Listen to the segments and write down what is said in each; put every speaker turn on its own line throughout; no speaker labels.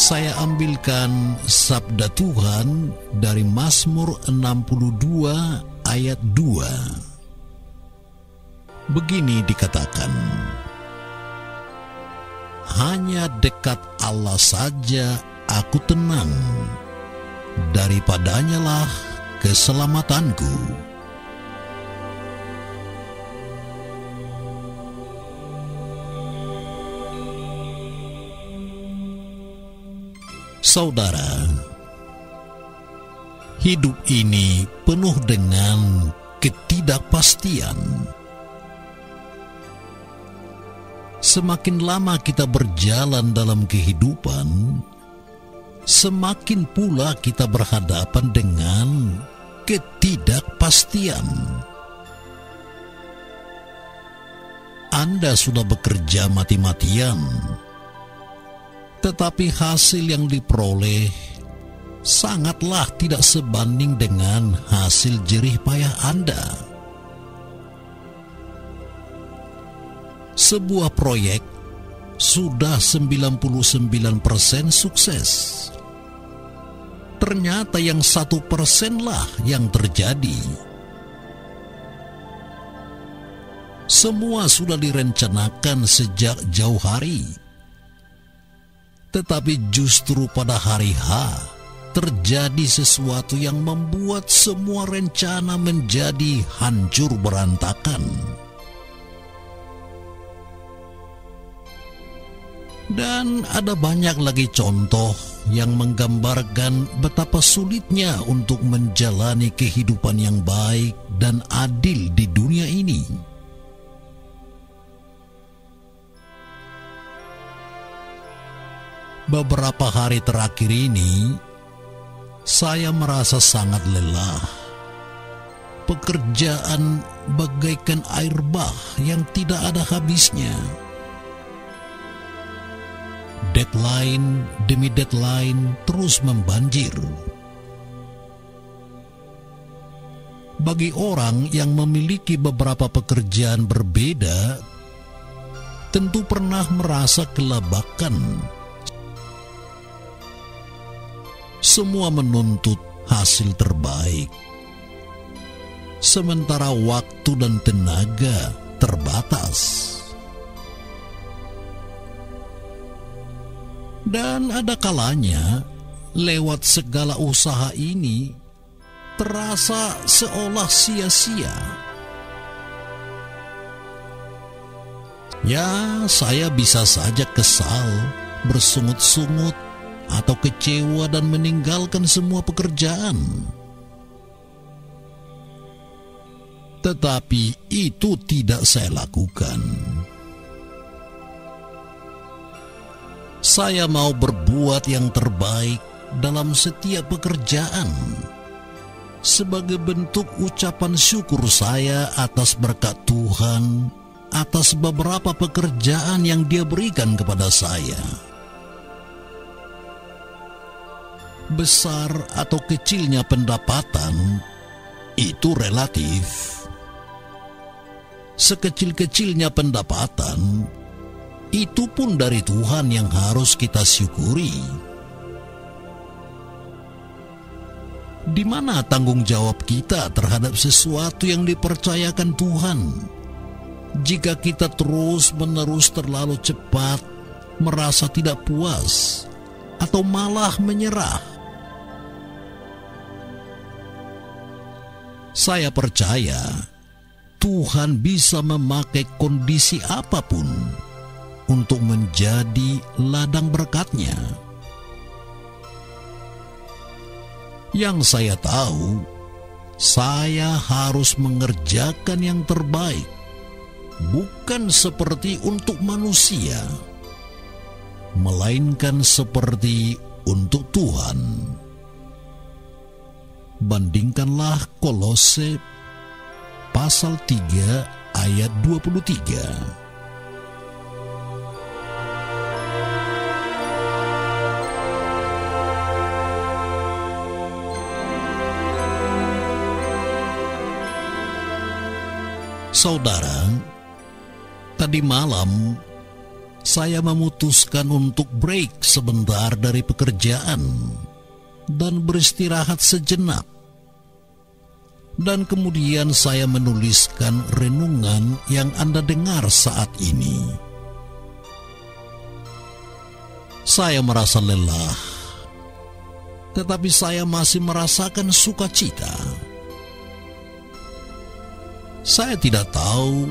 Saya ambilkan sabda Tuhan dari Mazmur 62 ayat 2. Begini dikatakan, hanya dekat Allah saja aku tenang, daripadanyalah keselamatanku. Saudara, hidup ini penuh dengan ketidakpastian. Semakin lama kita berjalan dalam kehidupan, semakin pula kita berhadapan dengan ketidakpastian. Anda sudah bekerja mati-matian, tetapi hasil yang diperoleh sangatlah tidak sebanding dengan hasil jerih payah Anda. Sebuah proyek sudah 99% sukses. Ternyata yang 1% lah yang terjadi. Semua sudah direncanakan sejak jauh hari. Tetapi justru pada hari H terjadi sesuatu yang membuat semua rencana menjadi hancur berantakan. Dan ada banyak lagi contoh yang menggambarkan betapa sulitnya untuk menjalani kehidupan yang baik dan adil di dunia ini. Beberapa hari terakhir ini, saya merasa sangat lelah. Pekerjaan bagaikan air bah yang tidak ada habisnya. Deadline demi deadline terus membanjir. Bagi orang yang memiliki beberapa pekerjaan berbeda, tentu pernah merasa kelabakan. Semua menuntut hasil terbaik, sementara waktu dan tenaga terbatas. Dan ada kalanya, lewat segala usaha ini, terasa seolah sia-sia. Ya, saya bisa saja kesal, bersungut-sungut, atau kecewa dan meninggalkan semua pekerjaan. Tetapi itu tidak saya lakukan. Saya mau berbuat yang terbaik dalam setiap pekerjaan, sebagai bentuk ucapan syukur saya atas berkat Tuhan, atas beberapa pekerjaan yang Dia berikan kepada saya. Besar atau kecilnya pendapatan itu relatif. Sekecil-kecilnya pendapatan itu pun dari Tuhan yang harus kita syukuri. Di mana tanggung jawab kita terhadap sesuatu yang dipercayakan Tuhan? Jika kita terus-menerus terlalu cepat merasa tidak puas atau malah menyerah. Saya percaya Tuhan bisa memakai kondisi apapun untuk menjadi ladang berkat-Nya. Yang saya tahu, saya harus mengerjakan yang terbaik, bukan seperti untuk manusia, melainkan seperti untuk Tuhan. Bandingkanlah Kolose pasal 3 ayat 23. Saudara, tadi malam saya memutuskan untuk break sebentar dari pekerjaan dan beristirahat sejenak. Dan kemudian saya menuliskan renungan yang Anda dengar saat ini. Saya merasa lelah, tetapi saya masih merasakan sukacita. Saya tidak tahu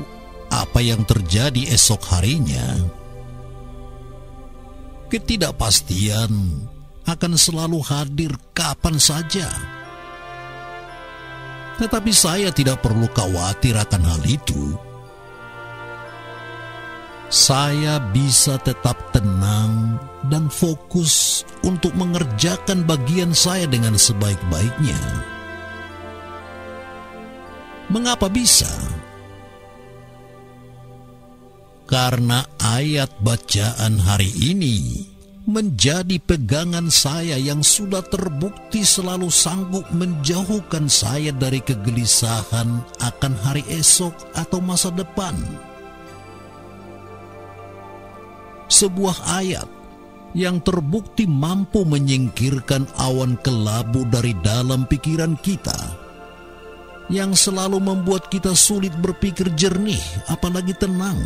apa yang terjadi esok harinya. Ketidakpastian akan selalu hadir kapan saja. Tetapi saya tidak perlu khawatir akan hal itu. Saya bisa tetap tenang dan fokus untuk mengerjakan bagian saya dengan sebaik-baiknya. Mengapa bisa? Karena ayat bacaan hari ini menjadi pegangan saya yang sudah terbukti selalu sanggup menjauhkan saya dari kegelisahan akan hari esok atau masa depan. Sebuah ayat yang terbukti mampu menyingkirkan awan kelabu dari dalam pikiran kita, yang selalu membuat kita sulit berpikir jernih, apalagi tenang.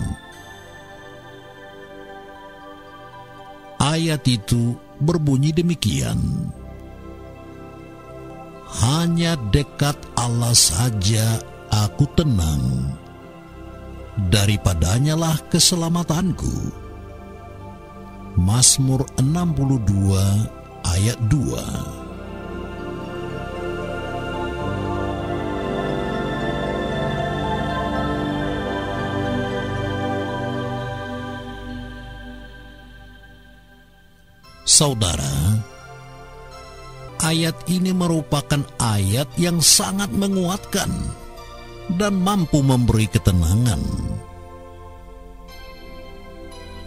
Ayat itu berbunyi demikian: hanya dekat Allah saja aku tenang, daripadanyalah keselamatanku. Mazmur 62 ayat 2. Saudara, ayat ini merupakan ayat yang sangat menguatkan dan mampu memberi ketenangan.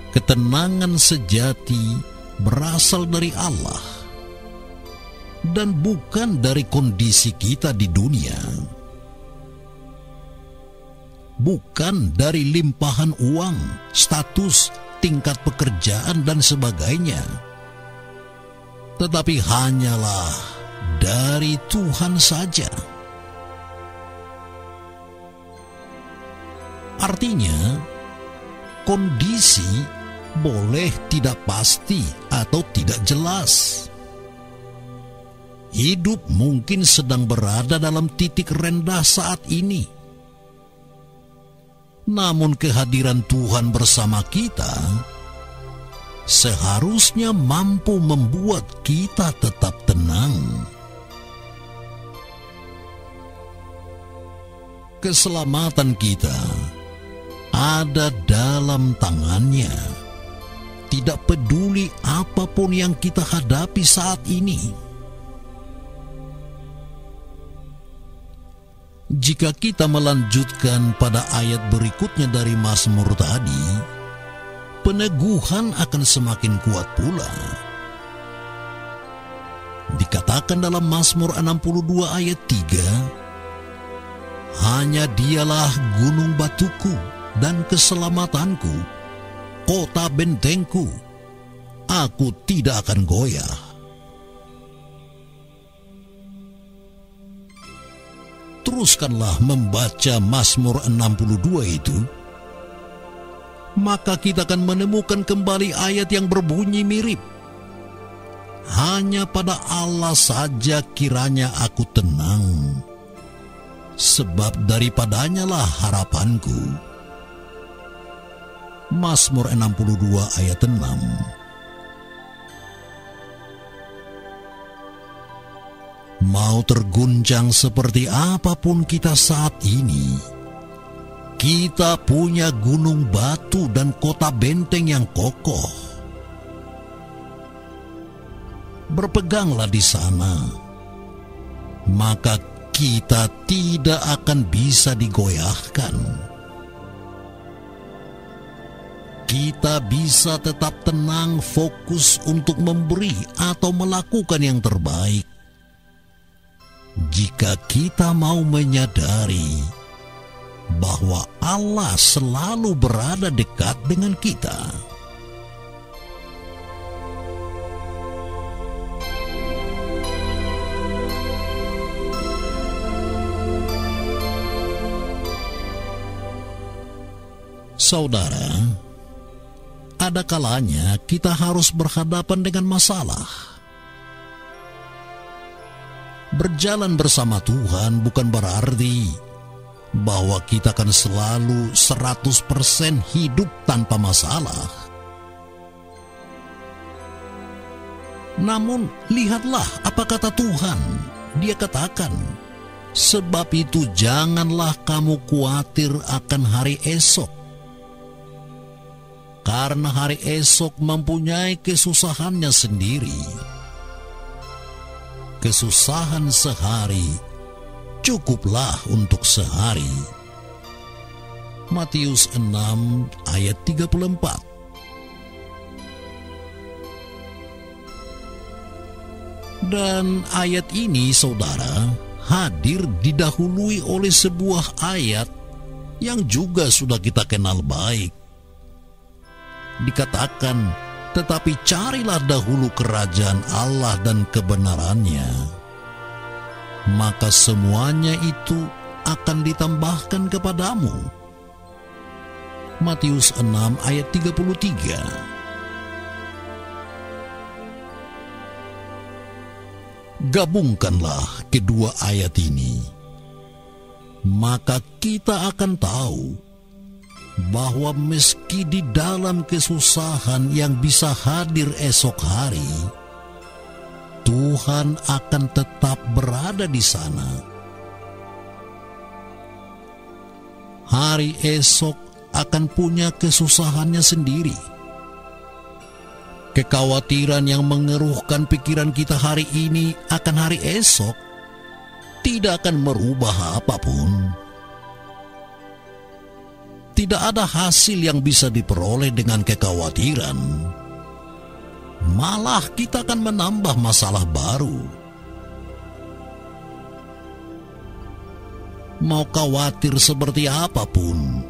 Ketenangan sejati berasal dari Allah dan bukan dari kondisi kita di dunia. Bukan dari limpahan uang, status, tingkat pekerjaan, dan sebagainya. Tetapi hanyalah dari Tuhan saja. Artinya, kondisi boleh tidak pasti atau tidak jelas. Hidup mungkin sedang berada dalam titik rendah saat ini. Namun kehadiran Tuhan bersama kita seharusnya mampu membuat kita tetap tenang. Keselamatan kita ada dalam tangannya. Tidak peduli apapun yang kita hadapi saat ini. Jika kita melanjutkan pada ayat berikutnya dari Mazmur tadi, peneguhan akan semakin kuat pula. Dikatakan dalam Mazmur 62 ayat 3, hanya dialah gunung batuku dan keselamatanku, kota bentengku, aku tidak akan goyah. Teruskanlah membaca Mazmur 62 itu, maka kita akan menemukan kembali ayat yang berbunyi mirip. Hanya pada Allah saja kiranya aku tenang, sebab daripadanyalah harapanku. Mazmur 62 ayat 6. Mau terguncang seperti apapun kita saat ini, kita punya gunung batu dan kota benteng yang kokoh. Berpeganglah di sana, maka kita tidak akan bisa digoyahkan. Kita bisa tetap tenang, fokus untuk memberi atau melakukan yang terbaik. Jika kita mau menyadari bahwa Allah selalu berada dekat dengan kita. Saudara, ada kalanya kita harus berhadapan dengan masalah. Berjalan bersama Tuhan bukan berarti bahwa kita akan selalu 100% hidup tanpa masalah. Namun, lihatlah apa kata Tuhan. Dia katakan, "Sebab itu janganlah kamu khawatir akan hari esok. Karena hari esok mempunyai kesusahannya sendiri. Kesusahan sehari cukuplah untuk sehari." Matius 6 ayat 34. Dan ayat ini, saudara, hadir didahului oleh sebuah ayat yang juga sudah kita kenal baik. Dikatakan, "Tetapi carilah dahulu kerajaan Allah dan kebenarannya, maka semuanya itu akan ditambahkan kepadamu." Matius 6 ayat 33. Gabungkanlah kedua ayat ini, maka kita akan tahu bahwa meski di dalam kesusahan yang bisa hadir esok hari, Tuhan akan tetap berada di sana. Hari esok akan punya kesusahannya sendiri. Kekhawatiran yang mengeruhkan pikiran kita hari ini akan hari esok tidak akan merubah apapun. Tidak ada hasil yang bisa diperoleh dengan kekhawatiran. Malah kita akan menambah masalah baru. Mau khawatir seperti apapun,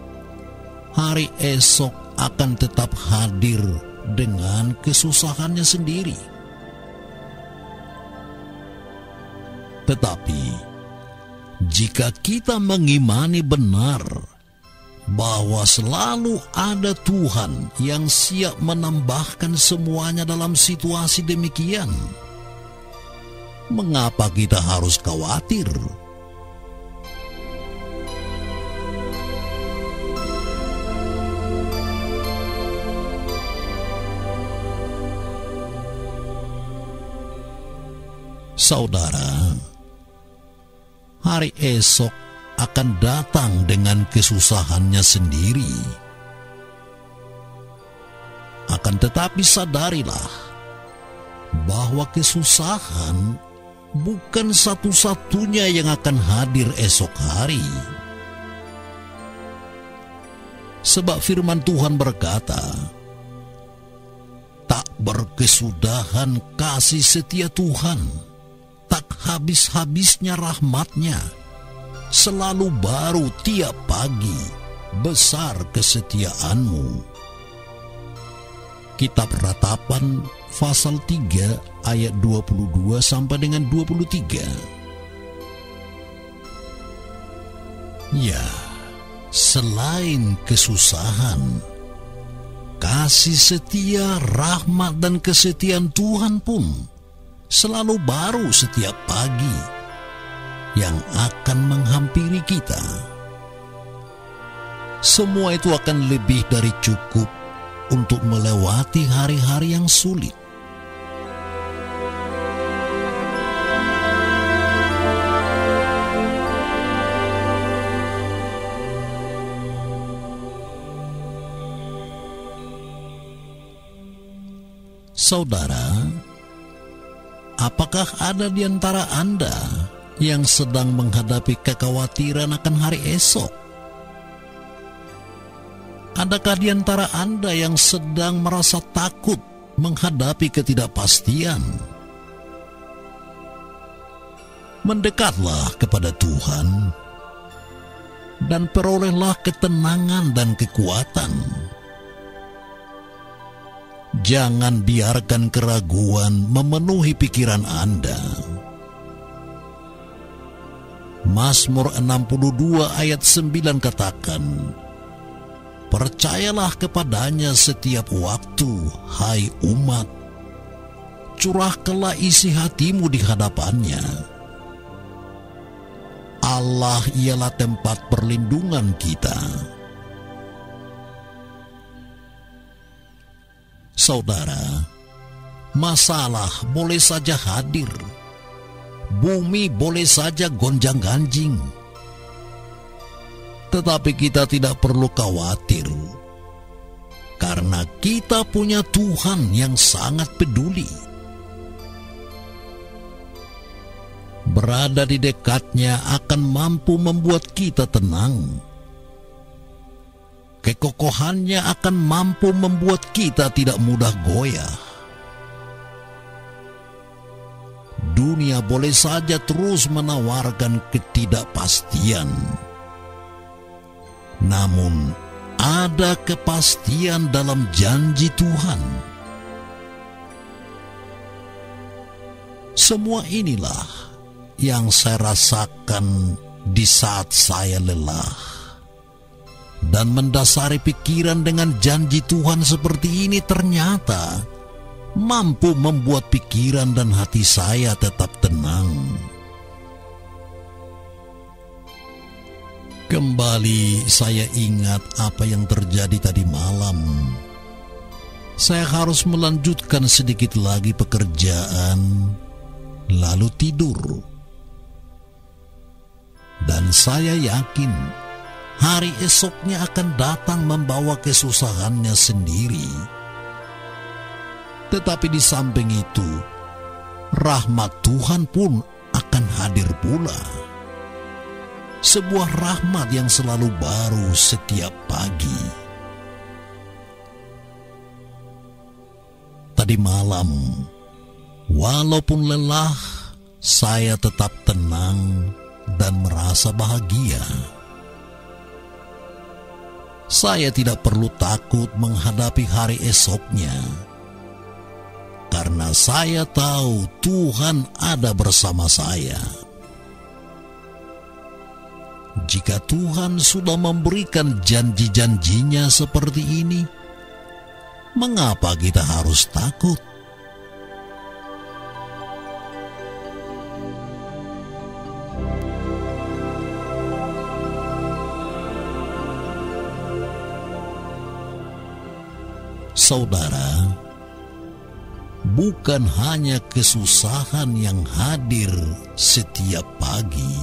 hari esok akan tetap hadir dengan kesusahannya sendiri. Tetapi, jika kita mengimani benar bahwa selalu ada Tuhan yang siap menambahkan semuanya dalam situasi demikian, mengapa kita harus khawatir? Saudara, hari esok akan datang dengan kesusahannya sendiri. Akan tetapi sadarilah bahwa kesusahan bukan satu-satunya yang akan hadir esok hari. Sebab firman Tuhan berkata, "Tak berkesudahan kasih setia Tuhan, tak habis-habisnya rahmat-Nya, selalu baru tiap pagi, besar kesetiaan-Mu." Kitab Ratapan pasal 3 ayat 22 sampai dengan 23. Ya, selain kesusahan, kasih setia, rahmat dan kesetiaan Tuhan pun selalu baru setiap pagi yang akan menghampiri kita. Semua itu akan lebih dari cukup untuk melewati hari-hari yang sulit. Saudara, apakah ada di antara Anda yang sedang menghadapi kekhawatiran akan hari esok? Adakah di antara Anda yang sedang merasa takut menghadapi ketidakpastian? Mendekatlah kepada Tuhan dan perolehlah ketenangan dan kekuatan. Jangan biarkan keraguan memenuhi pikiran Anda. Mazmur 62 ayat 9 katakan, Percayalah kepadanya setiap waktu, hai umat. Curahkanlah isi hatimu di hadapannya. Allah ialah tempat perlindungan kita. Saudara, masalah boleh saja hadir. Bumi boleh saja gonjang-ganjing. Tetapi kita tidak perlu khawatir, karena kita punya Tuhan yang sangat peduli. Berada di dekatnya akan mampu membuat kita tenang. Kekokohannya akan mampu membuat kita tidak mudah goyah. Dunia boleh saja terus menawarkan ketidakpastian. Namun, ada kepastian dalam janji Tuhan. Semua inilah yang saya rasakan di saat saya lelah. Dan mendasari pikiran dengan janji Tuhan seperti ini ternyata mampu membuat pikiran dan hati saya tetap tenang. Kembali saya ingat apa yang terjadi tadi malam. Saya harus melanjutkan sedikit lagi pekerjaan, lalu tidur. Dan saya yakin hari esoknya akan datang membawa kesusahannya sendiri. Tetapi di samping itu, rahmat Tuhan pun akan hadir pula. Sebuah rahmat yang selalu baru setiap pagi. Tadi malam, walaupun lelah, saya tetap tenang dan merasa bahagia. Saya tidak perlu takut menghadapi hari esoknya, karena saya tahu Tuhan ada bersama saya. Jika Tuhan sudah memberikan janji-janjinya seperti ini, mengapa kita harus takut? Saudara, bukan hanya kesusahan yang hadir setiap pagi,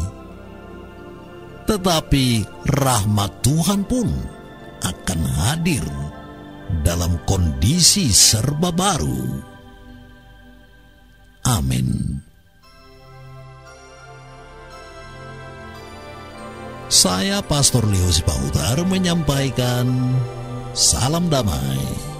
tetapi rahmat Tuhan pun akan hadir dalam kondisi serba baru. Amin. Saya Pastor Leo Sipahutar menyampaikan salam damai.